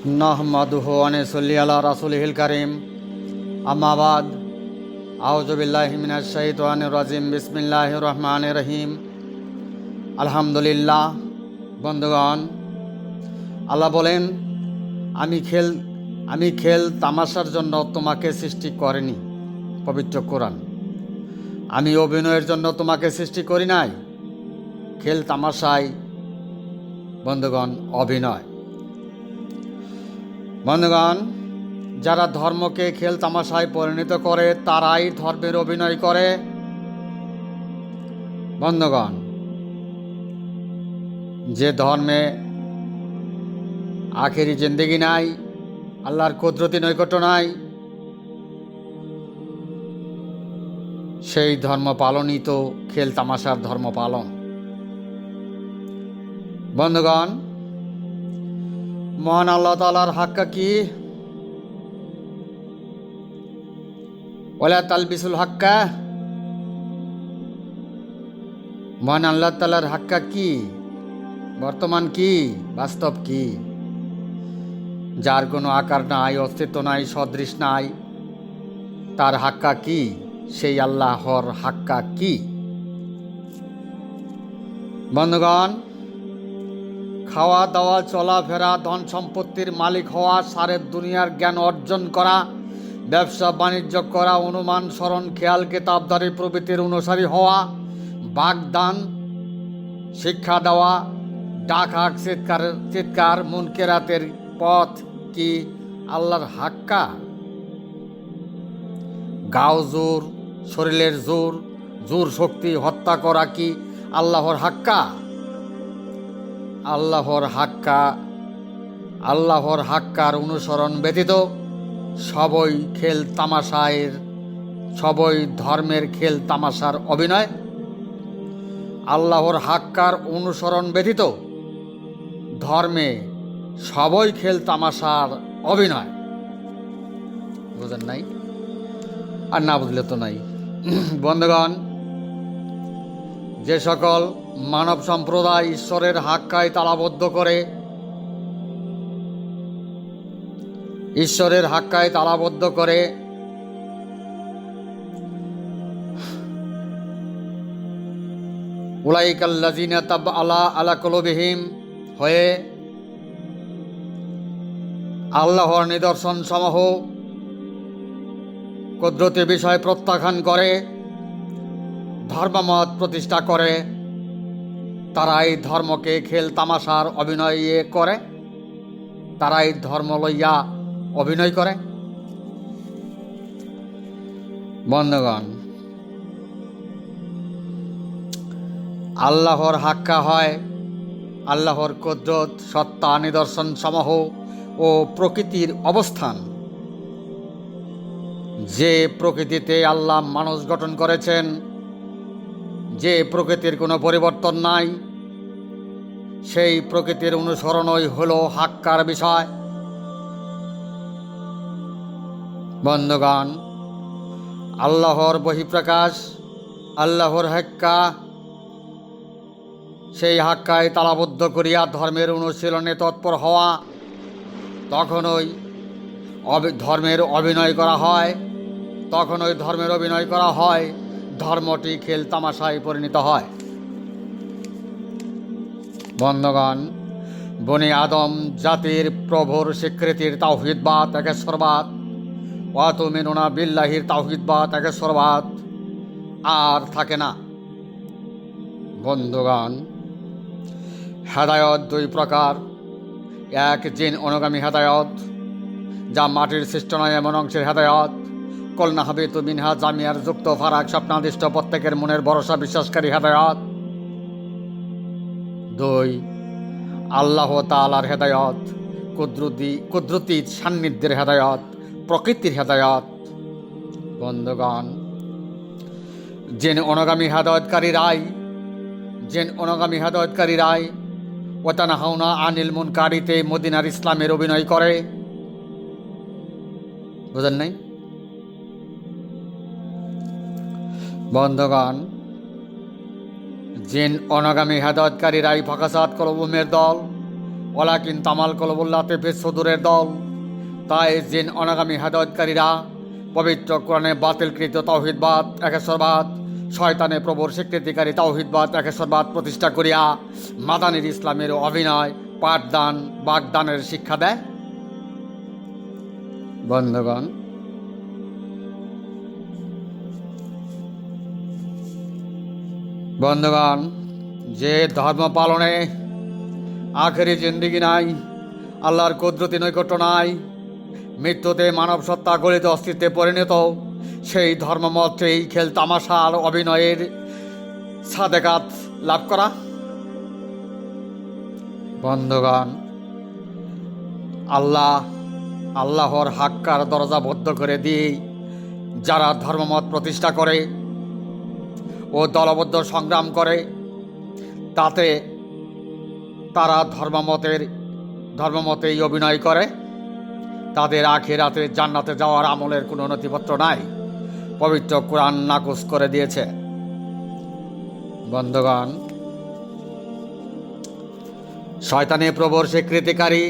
নাহমাদুহু ওয়া নুসাল্লি আলা রাসূলিহিল কারীম আম্মা বাদ আউযু বিল্লাহি মিনাশ শাইতানির রাজিম বিসমিল্লাহির রহমানির রহিম আলহামদুলিল্লাহ। বন্ধুগণ, আল্লাহ বলেন, আমি খেল তামাশার জন্য তোমাকে সৃষ্টি করিনি। পবিত্র কোরআন। আমি অভিনয়ের জন্য তোমাকে সৃষ্টি করি নাই। খেল তামাশায় বন্ধুগণ অভিনয়। বন্ধুগণ, যারা ধর্মকে খেল তামাশায় পরিণত করে তারাই ধর্মের অভিনয় করে। বন্ধুগণ, যে ধর্মে আখেরি জিন্দেগি নাই, আল্লাহর কুদরতি নৈকট্য নাই, সেই ধর্ম পালনই তো খেল তামাশার ধর্ম পালন। বন্ধুগণ, মহান আল্লাহ তাআলার হাক্কা কি? ওয়ালা তালবিসুল হাক্কা। মহান আল্লাহ তাআলার হাক্কা কি? বর্তমান কি? বাস্তব কি? যার কোনো আকার নাই, অস্তিত্ব নাই, সদৃশ নাই, তার হাক্কা কি? সেই আল্লাহর হাক্কা কি? বন্ধুগণ, খাওয়া দাওয়া, চলাফেরা, ধন সম্পত্তির মালিক হওয়া, সারে দুনিয়ার জ্ঞান অর্জন করা, ব্যবসা বাণিজ্য করা, অনুমান, স্মরণ, খেয়াল, কিতাবধারী প্রভৃতির অনুসারী হওয়া, বাগদান, শিক্ষা দেওয়া, ডাক চিৎকার, মুনকেরাতের পথ কি আল্লাহর হাক্কা? গাও জোর, শরীরের জোর শক্তি হত্যা করা কি আল্লাহর হাক্কা? আল্লাহর হাক্কার অনুসরণ ব্যতীত সবই ধর্মের খেল তামাশার অভিনয়। আল্লাহর হাক্কার অনুসরণ ব্যতীত ধর্মে সবই খেল তামাশার অভিনয়। বুঝেন নাই? আর না বুঝলে তো নাই। বন্ধুগণ, যে সকল মানব সম্প্রদায় ঈশ্বরের হাক্কায় তালাবদ্ধ করে উলাইকাল্লাযিনা তাবআলা আলা কুলুবিহিম হয়ে আল্লাহর নিদর্শন সমূহ কুদরতি বিষয় প্রত্যাখ্যান করে ধর্মমত প্রতিষ্ঠা করে, তারাই ধর্মকে খেল তামাশার অভিনয় করে, তারাই ধর্ম লইয়া অভিনয় করে। বন্ধুগণ, আল্লাহর হাক্কা হয় আল্লাহর কুদরত, সত্তা, নিদর্শন সমূহ ও প্রকৃতির অবস্থান। যে প্রকৃতিতে আল্লাহ মানুষ গঠন করেছেন, যে প্রকৃতির কোনো পরিবর্তন নাই, সেই প্রকৃতির অনুসরণই হলো হাক্কার বিষয়। বন্ধুগণ, আল্লাহর বহিঃপ্রকাশ, আল্লাহর হাক্কা, সেই হাক্কায় তালাবদ্ধ করিয়া ধর্মের অনুশীলনে তৎপর হওয়া, তখনই ধর্মের অভিনয় করা হয়, ধর্মটি খেল তামাশায় পরিণত হয়। বন্ধুগণ, বনি আদম জাতির প্রভুর স্বীকৃতির তাওহীদবাদ, একেশ্বরবাদ, ওয়া তুমিনুনা বিল্লাহির তাওহীদবাদ, একেশ্বরবাদ আর থাকে না। বন্ধুগণ, হেদায়ত দুই প্রকার। এক, জিন অনুগামী হেদায়ত, যা মাটির সৃষ্ট নয় এমন অংশের হেদায়ত। কলনা হাবিতু মিনহা জামিয়ার যুক্ত ফারাক স্বপ্নাদিষ্ট প্রত্যেকের মনের ভরসা বিশ্বাসকারী হেদায়ত। দুই, আল্লাহ তাআলার হেদায়ত, কুদরতি সান্নিধ্যের হেদায়ত, প্রকৃতির হেদায়ত। বন্ধুগণ, জিন অনুগামী হেদায়তকারীরাই ওয়াতানাহাউনা আনিল মুনকারিতে মদিনার ইসলামের অভিনয় করে। বুঝেন নাই? বন্ধুগণ, জিন অনাগামী হেদায়তকারীরাই ফাকাসাত কলবুমের দল, ওয়ালাকিন তামাল কলবুল্লাতে বেসদুরের দল। তাই জিন অনাগামী হেদায়েতকারীরা পবিত্র কোরআনে বাতিলকৃত তাওহীদবাদ একেশ্বরবাদ, শয়তানে প্রভুর স্বীকৃতিকারী তাওহীদবাদ একেশ্বরবাদ প্রতিষ্ঠা করিয়া মাদানীর ইসলামের অভিনয় পাঠদান বাগদানের শিক্ষা দেয়। বন্ধুগণ, বন্ধুগণ, যে ধর্ম পালনে আখেরি জিন্দিগি নাই, আল্লাহর কুদরতি নৈকট্য নাই, মৃত্যুতে মানব সত্তা গলিত অস্তিত্বে পরিণত, সেই ধর্মমতেই খেল তামাশার অভিনয়ের সাদেকাত লাভ করা। বন্ধুগণ, আল্লাহর হাক্কার দরজা বদ্ধ করে দিয়ে যারা ধর্মমত প্রতিষ্ঠা করে ও দলবদ্ধ সংগ্রাম করে, তাতে তারা ধর্মমতেই অভিনয় করে। তাদের আখিরাতে জান্নাতে যাওয়ার আমলের কোনো নথিপত্র নাই, পবিত্র কোরআন নাকচ করে দিয়েছে। বন্ধুগণ, শয়তানি প্রভুর স্বীকৃতিকারী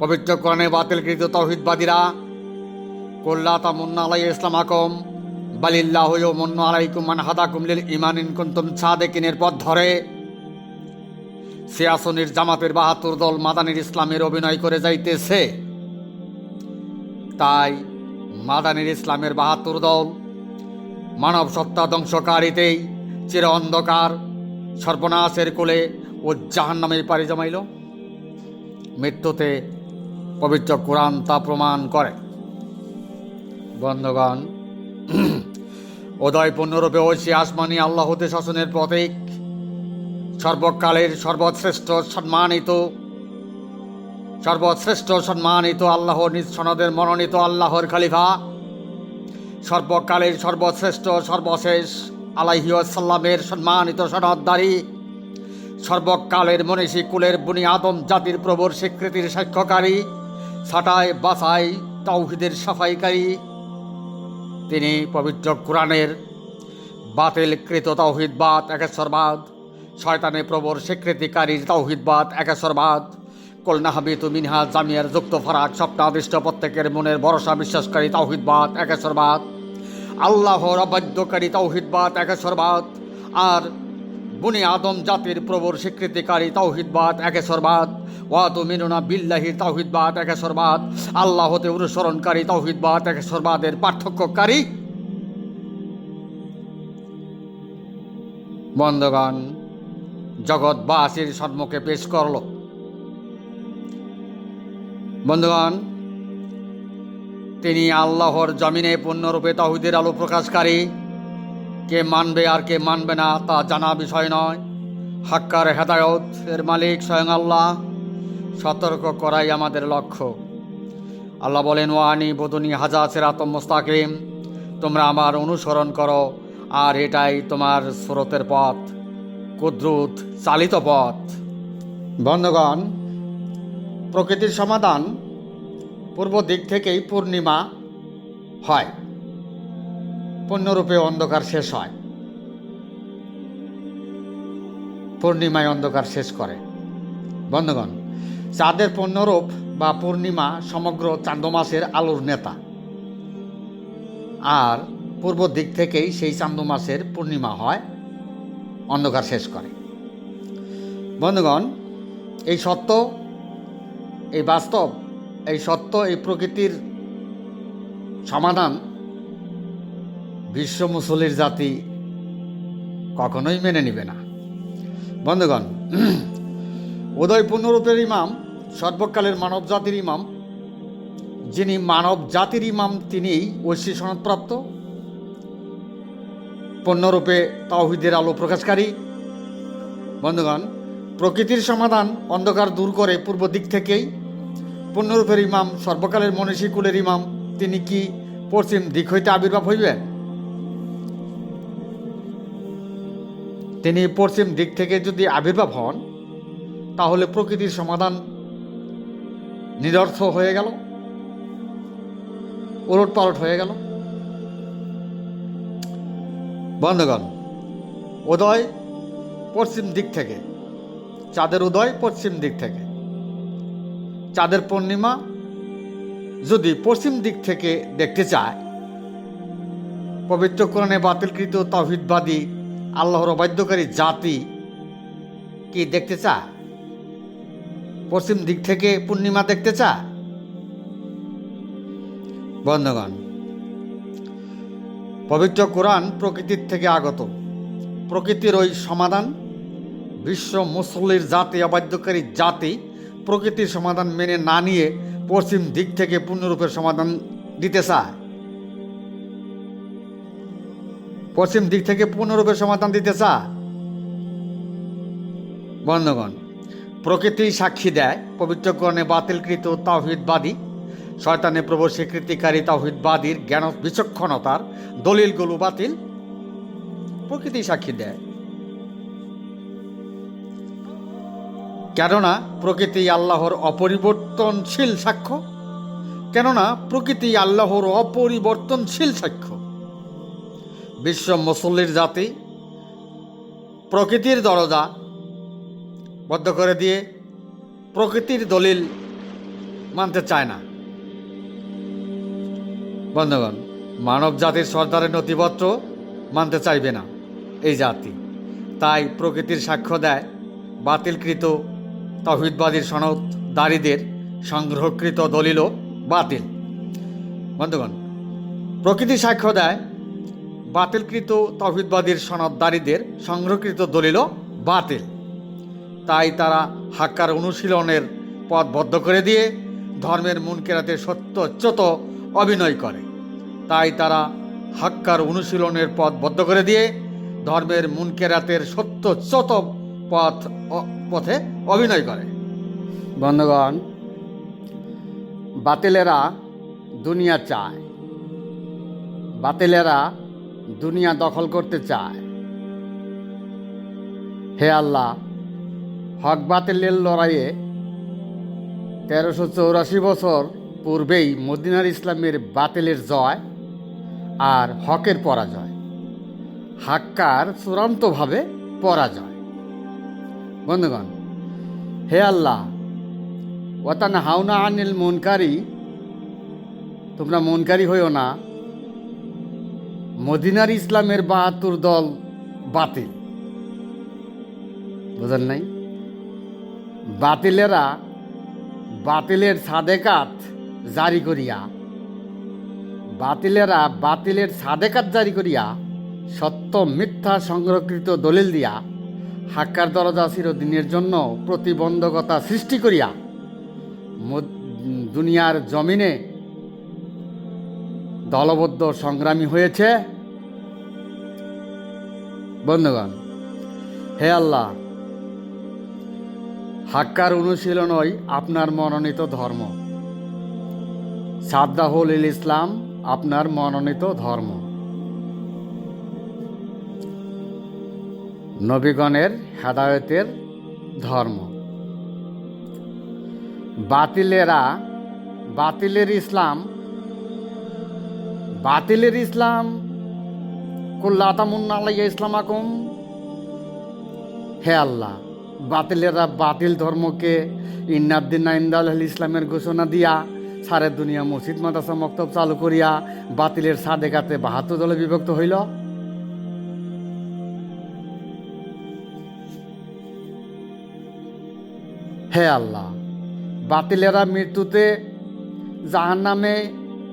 পবিত্র কোরআনে বাতিলকৃত তাওহীদবাদীরা কুল্লা তামুন্না আলাইয়া ইসলামাকুম বালিল্লাহু ইয়ামুন্নু আলাইকুম মান হাদাকুম লিল ঈমান ইন কুনতুম সাদিকিনের পথ ধরে সিয়াসনির জামাতের ৭২ দল মাদানীর ইসলামের অভিনয় করে যাইতেছে। তাই মাদানীর ইসলামের ৭২ দল মানব সত্তা ধ্বংসকারীতেই চির অন্ধকার সর্বনাশের কোলে ও জাহান্নামে পাড়ি জমাইল। মৃত্যুতে পবিত্র কোরআন তা প্রমাণ করে। বন্ধুগণ, উদয় পূর্ণরূপে ঐশী আসমানি আল্লাহ হতে শাসনের প্রতীক, সর্বকালের সর্বশ্রেষ্ঠ সম্মানিত আল্লাহর নিজ সনদের মনোনীত আল্লাহর খলিফা, সর্বকালের সর্বশ্রেষ্ঠ সর্বশেষ আলাইহি ওয়াসাল্লামের সম্মানিত সনদদারী, সর্বকালের মনীষী কুলের বুনি আদম জাতির প্রভুর স্বীকৃতির সাক্ষ্যকারী, ছাটায় বাছাই তাওহীদের সাফাইকারী, তিনি পবিত্র কোরআনের বাতিলকৃত তাওহীদবাদ একেশ্বরবাদ, শয়তানে প্রভুর স্বীকৃতিকারী তাওহীদবাদ একেশ্বরবাদ, কুলনাহাবিতু মিনহা জামিয়ার যুক্ত ফরাক স্বপ্নাদিষ্ট প্রত্যেকের মনের ভরসা বিশ্বাসকারী তাওহীদবাদ একেশ্বরবাদ, আল্লাহর অবাধ্যকারী তাওহীদবাদ একেশ্বরবাদ, আর বুনি আদম জাতির প্রভুর স্বীকৃতিকারী তাওহীদবাদ একেশ্বরবাদ, ওয়া তুমিনুনা বিল্লাহির তাওহীদবাদ একেশ্বরবাদ, আল্লাহ হতে অনুসরণকারী তাওহীদবাদ একেশ্বরবাদের পার্থক্যকারী। বন্ধুগণ, জগৎবাসীর সম্মুখে পেশ করল। বন্ধুগণ, তিনি আল্লাহর জমিনে পূর্ণরূপে তাওহীদের আলো প্রকাশকারী। কে মানবে আর কে মানবে না তা জানা বিষয় নয়। হাক্কার হেদায়ত এর মালিক স্বয়ং আল্লাহ, সতর্ক করাই আমাদের লক্ষ্য। আল্লাহ বলেন, ওয়ানি বদুনি হাজা সিরাতুম মুস্তাকিম, তোমরা আমার অনুসরণ করো আর এটাই তোমার স্রোতের পথ, কুদ্রুত চালিত পথ। বন্ধুগণ, প্রকৃতির সমাধান পূর্ব দিক থেকেই পূর্ণিমা হয়, পূর্ণরূপে অন্ধকার শেষ হয়। পূর্ণিমায় অন্ধকার শেষ করে। বন্ধুগণ, চাঁদের পূর্ণরূপ বা পূর্ণিমা সমগ্র চান্দমাসের আলোর নেতা, আর পূর্ব দিক থেকেই সেই চান্দমাসের পূর্ণিমা হয়, অন্ধকার শেষ করে। বন্ধুগণ, এই সত্য, এই বাস্তব, এই সত্য, এই প্রকৃতির সমাধান বিশ্ব মুসলির জাতি কখনোই মেনে নিবে না। বন্ধুগণ, উদয় পূর্ণরূপের ইমাম, সর্বকালের মানব জাতির ইমাম, যিনি মানব জাতির ইমাম, তিনিই ঐশী সনদপ্রাপ্ত, পূর্ণরূপে তাওহীদের আলো প্রকাশকারী। বন্ধুগণ, প্রকৃতির সমাধান অন্ধকার দূর করে পূর্ব দিক থেকেই পূর্ণরূপের ইমাম, সর্বকালের মনীষী কুলের ইমাম, তিনি কি পশ্চিম দিক হইতে আবির্ভাব হইবেন? তিনি পশ্চিম দিক থেকে যদি আবির্ভাব হন, তাহলে প্রকৃতির সমাধান নিরর্থ হয়ে গেল, ওলটপালট হয়ে গেল। বন্ধুগণ, উদয় পশ্চিম দিক থেকে, চাঁদের উদয় পশ্চিম দিক থেকে, চাঁদের পূর্ণিমা যদি পশ্চিম দিক থেকে দেখতে চায়, পবিত্র কোরআনে বাতিলকৃত তাওহীদবাদী আল্লাহর অবাধ্যকারী জাতি কি দেখতে চায়? পশ্চিম দিক থেকে পূর্ণিমা দেখতে চায়? বন্ধুগণ, পবিত্র কোরআন প্রকৃতির থেকে আগত, প্রকৃতির ওই সমাধান। বিশ্ব মুসল্লির জাতি, অবাধ্যকারী জাতি প্রকৃতির সমাধান মেনে না নিয়ে পশ্চিম দিক থেকে পূর্ণরূপের সমাধান দিতে চায়। পশ্চিম দিক থেকে পূর্ণরূপের সমাধান দিতে চায়। বন্ধুগণ, প্রকৃতি সাক্ষী দেয় পবিত্র কোরআনে বাতিলকৃত তাওহীদবাদী শয়তানের প্রভু স্বীকৃতিকারী তাওহীদবাদীর জ্ঞান বিচক্ষণতার দলিলগুলো বাতিল। প্রকৃতি সাক্ষী দেয়, কেননা প্রকৃতি আল্লাহর অপরিবর্তনশীল সাক্ষ্য। কেননা প্রকৃতি আল্লাহর অপরিবর্তনশীল সাক্ষ্য। বিশ্ব মুসল্লির জাতি প্রকৃতির দরজা বদ্ধ করে দিয়ে প্রকৃতির দলিল মানতে চায় না। বন্ধুগণ, মানব জাতির সর্দারের নথিপত্র মানতে চাইবে না এই জাতি। তাই প্রকৃতির সাক্ষ্য দেয় বাতিলকৃত তাওহীদবাদীর সনদদারীদের সংগ্রহকৃত দলিলও বাতিল। বন্ধুগণ, প্রকৃতি সাক্ষ্য দেয় বাতিলকৃত তাওহীদবাদীর সনদদারীদের সংগ্রহকৃত দলিলও বাতিল। তাই তারা হাক্কার অনুশীলনের পথ বদ্ধ করে দিয়ে ধর্মের মুনকেরাতের সত্যচ্যুত অভিনয় করে। তাই তারা হাক্কার অনুশীলনের পথ বদ্ধ করে দিয়ে ধর্মের মুনকেরাতের সত্যচ্যুত পথে অভিনয় করে। বন্ধুগণ, বাতিলেরা দুনিয়া চায়, বাতিলেরা দুনিয়া দখল করতে চায়। হে আল্লাহ, হক বাতিলের লড়াইয়ে 1384 বছর পূর্বেই মদিনার ইসলামের বাতিলের জয় আর হকের পরাজয়, হাক্কার চূড়ান্তভাবে পরাজয়। বন্ধুগণ, হে আল্লাহ, ওয়াতান হাওনা আনিল মুনকারি, তোমরা মুনকারি হইও না। মদিনার ইসলামের 72 দল বাতিল। বুঝেন নাই? বাতিলেরা বাতিলের সাদেকাত জারি করিয়া, বাতিলেরা বাতিলের সাদেকাত জারি করিয়া সত্য মিথ্যা সংগ্রহকৃত দলিল দিয়া হাক্কার দরজা চিরদিনের জন্য প্রতিবন্ধকতা সৃষ্টি করিয়া দুনিয়ার জমিনে দলবদ্ধ সংগ্রামী হয়েছে। বন্ধুগণ, হে আল্লাহ, হাক্কার অনুশীলনই আপনার মনোনীত ধর্ম। সাদ্দাহুল ইসলাম আপনার মনোনীত ধর্ম। নবীগণের হেদায়েতের ধর্ম। বাতিলেরা বাতিলের ইসলাম, বাতিলের ইসলাম কুল্লা তামুন্না আলাইয়া ইসলামাকুম। হে আল্লাহ, বাতিলেরা বাতিল ধর্মকে ইন্নাদ্দিনা ইন্দাল ইসলামের ঘোষণা দিয়া সারে দুনিয়া মসজিদ মাদ্রাসা মক্তব চালু করিয়া বাতিলের সাদেকাতে 72 দলে বিভক্ত হইল। হে আল্লাহ, বাতিলেরা মৃত্যুতে জাহান্নামে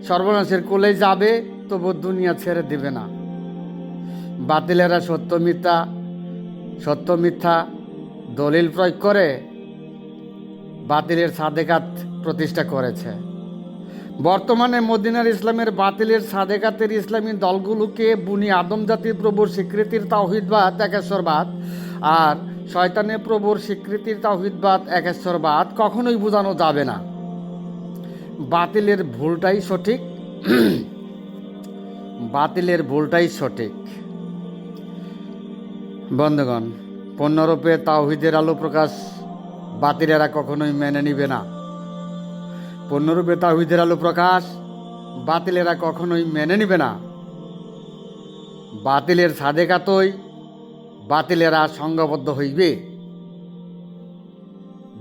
সর্বনাশের কোলে যাবে, তবু দুনিয়া ছেড়ে দিবে না। বাতিলেরা সত্য মিথ্যা দলিল প্রয়োগ করে বাতিলের সাদেকাত প্রতিষ্ঠা করেছে। বর্তমানে মদিনার ইসলামের বাতিলের সাদেকাতের ইসলামী দলগুলোকে বুনি আদম জাতির প্রভুর স্বীকৃতির তাওহীদবাদ একেশ্বরবাদ আর শয়তানের প্রভুর স্বীকৃতির তাওহীদবাদ একেশ্বরবাদ কখনোই বোঝানো যাবে না। বাতিলের ভুলটাই সঠিক, বাতিলের ভুলটাই সঠিক। বন্ধুগণ, পূর্ণরূপে তাওহীদের আলো প্রকাশ বাতিলেরা কখনোই মেনে নিবে না। পূর্ণরূপে তাওহীদের আলো প্রকাশ বাতিলেরা কখনোই মেনে নিবে না। বাতিলের সাদেকাতই বাতিলেরা সংঘবদ্ধ হইবে।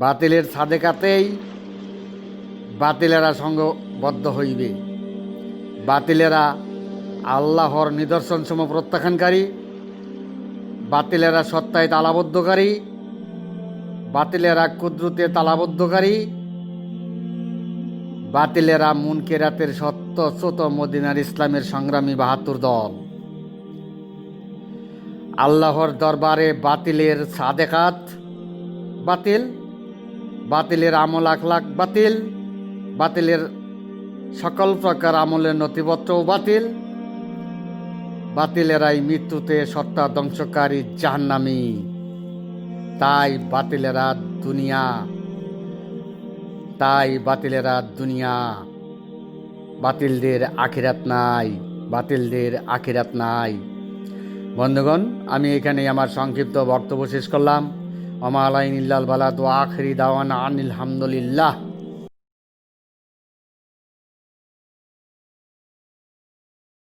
বাতিলের সাদেকাতেই বাতিলেরা সঙ্গবদ্ধ হইবে। বাতিলেরা আল্লাহর নিদর্শনসমূহ প্রত্যাখ্যানকারী, বাতিলেরা সত্তায় তালাবদ্ধকারী, বাতিলেরা কুদরতে তালাবদ্ধকারী, বাতিলেরা মুনকেরাতের সত্যচ্যুত মদিনার ইসলামের সংগ্রামী ৭২ দল। আল্লাহর দরবারে বাতিলের সাদেকাত বাতিল, বাতিলের আমল আখলাক বাতিল, বাতিলের সকল প্রকার আমলের নথিপত্রও বাতিল। বাতিলেরাই মৃত্যুতে সত্তা ধ্বংসকারী জাহান্নামী। তাই বাতিলেরা দুনিয়া, বাতিলদের আখিরাত নাই, বাতিলদের আখিরাত নাই। বন্ধুগণ, আমি এখানে আমার সংক্ষিপ্ত বক্তব্য শেষ করলাম। ওমা আলাইনা ইল্লাল বালাগ ওয়া আখিরি দাওয়ানা আনিল হামদুলিল্লাহ।